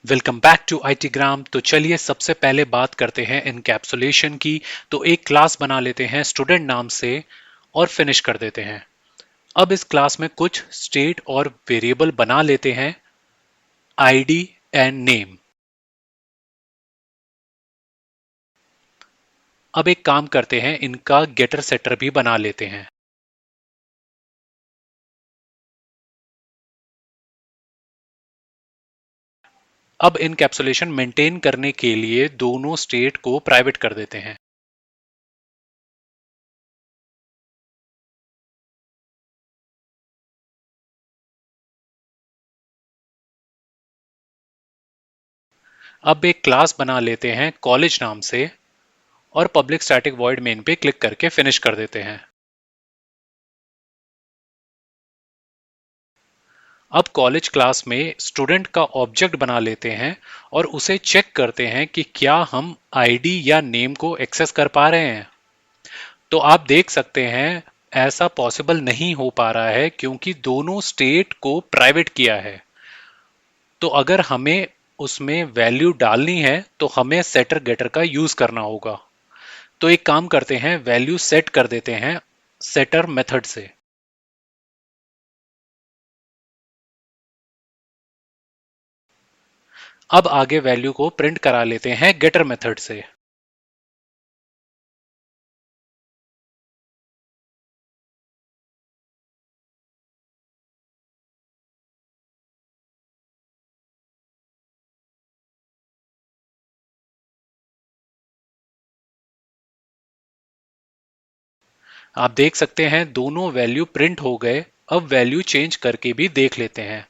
Welcome back to आईटीग्राम। तो चलिए सबसे पहले बात करते हैं इनकैप्सुलेशन की। तो एक क्लास बना लेते हैं स्टूडेंट नाम से और फिनिश कर देते हैं। अब इस क्लास में कुछ स्टेट और वेरिएबल बना लेते हैं, आईडी एंड नेम। अब एक काम करते हैं, इनका गेटर सेटर भी बना लेते हैं। अब इनकैप्सुलेशन मेंटेन करने के लिए दोनों स्टेट को प्राइवेट कर देते हैं। अब एक क्लास बना लेते हैं कॉलेज नाम से और पब्लिक स्टैटिक वॉइड मेन पे क्लिक करके फिनिश कर देते हैं। अब कॉलेज क्लास में स्टूडेंट का ऑब्जेक्ट बना लेते हैं और उसे चेक करते हैं कि क्या हम आईडी या नेम को एक्सेस कर पा रहे हैं। तो आप देख सकते हैं ऐसा पॉसिबल नहीं हो पा रहा है क्योंकि दोनों स्टेट को प्राइवेट किया है। तो अगर हमें उसमें वैल्यू डालनी है तो हमें सेटर गेटर का यूज करना होगा। तो एक काम करते हैं, वैल्यू सेट कर देते हैं सेटर मेथड से। अब आगे वैल्यू को प्रिंट करा लेते हैं गेटर मेथड से। आप देख सकते हैं दोनों वैल्यू प्रिंट हो गए। अब वैल्यू चेंज करके भी देख लेते हैं।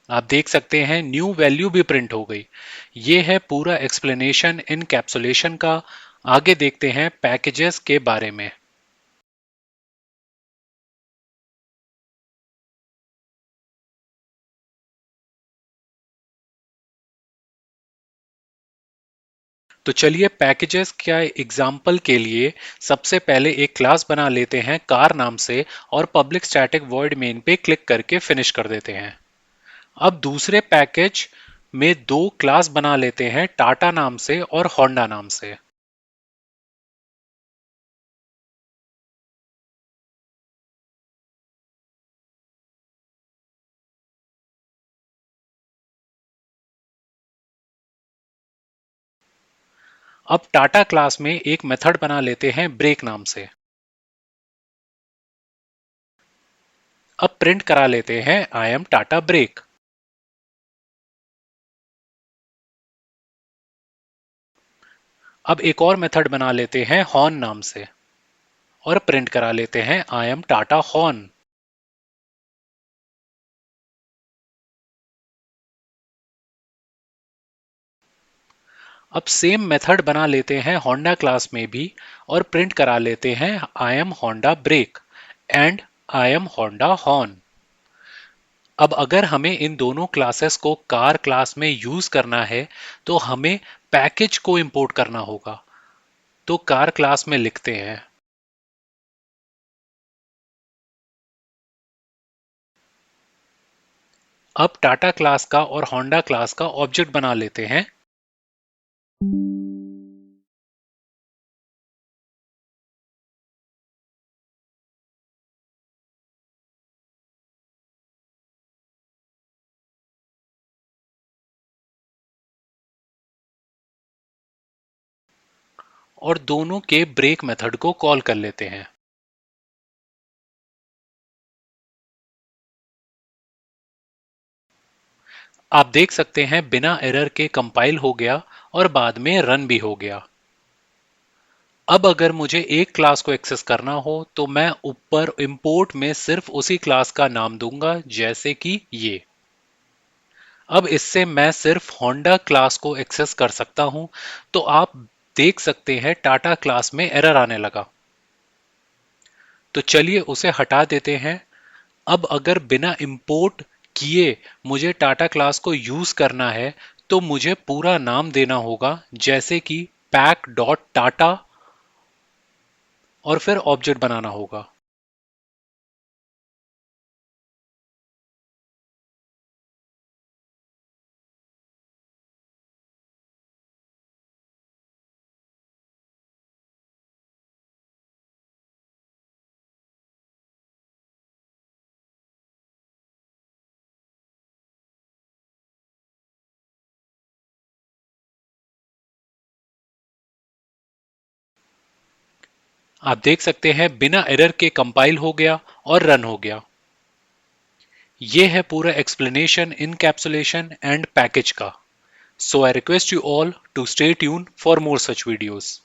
आप देख सकते हैं न्यू वैल्यू भी प्रिंट हो गई। ये है पूरा एक्सप्लेनेशन इनकैप्सुलेशन का। आगे देखते हैं पैकेजेस के बारे में। तो चलिए पैकेजेस का एग्जाम्पल के लिए सबसे पहले एक क्लास बना लेते हैं कार नाम से और पब्लिक स्टैटिक वॉइड मेन पे क्लिक करके फिनिश कर देते हैं। अब दूसरे पैकेज में दो क्लास बना लेते हैं, टाटा नाम से और होंडा नाम से। अब टाटा क्लास में एक मेथड बना लेते हैं ब्रेक नाम से। अब प्रिंट करा लेते हैं आई एम टाटा ब्रेक। अब एक और मेथड बना लेते हैं हॉर्न नाम से और प्रिंट करा लेते हैं आई एम टाटा हॉर्न। अब सेम मेथड बना लेते हैं होंडा क्लास में भी और प्रिंट करा लेते हैं I am Honda brake and I am Honda horn. अब अगर हमें इन दोनों क्लासेस को कार क्लास में यूज करना है तो हमें पैकेज को इंपोर्ट करना होगा। तो कार क्लास में लिखते हैं, अब टाटा क्लास का और होंडा क्लास का ऑब्जेक्ट बना लेते हैं। और दोनों के ब्रेक मेथड को कॉल कर लेते हैं। आप देख सकते हैं बिना एरर के कंपाइल हो गया और बाद में रन भी हो गया। अब अगर मुझे एक क्लास को एक्सेस करना हो तो मैं ऊपर इंपोर्ट में सिर्फ उसी क्लास का नाम दूंगा, जैसे कि ये। अब इससे मैं सिर्फ होंडा क्लास को एक्सेस कर सकता हूं। तो आप देख सकते हैं टाटा क्लास में एरर आने लगा। तो चलिए उसे हटा देते हैं। अब अगर बिना इंपोर्ट किए मुझे टाटा क्लास को यूज करना है तो मुझे पूरा नाम देना होगा, जैसे कि पैक डॉट टाटा, और फिर ऑब्जेक्ट बनाना होगा। आप देख सकते हैं बिना एरर के कंपाइल हो गया और रन हो गया। ये है पूरा एक्सप्लेनेशन, इनकैप्सुलेशन एंड पैकेज का। So I request you all to stay tuned for more such videos.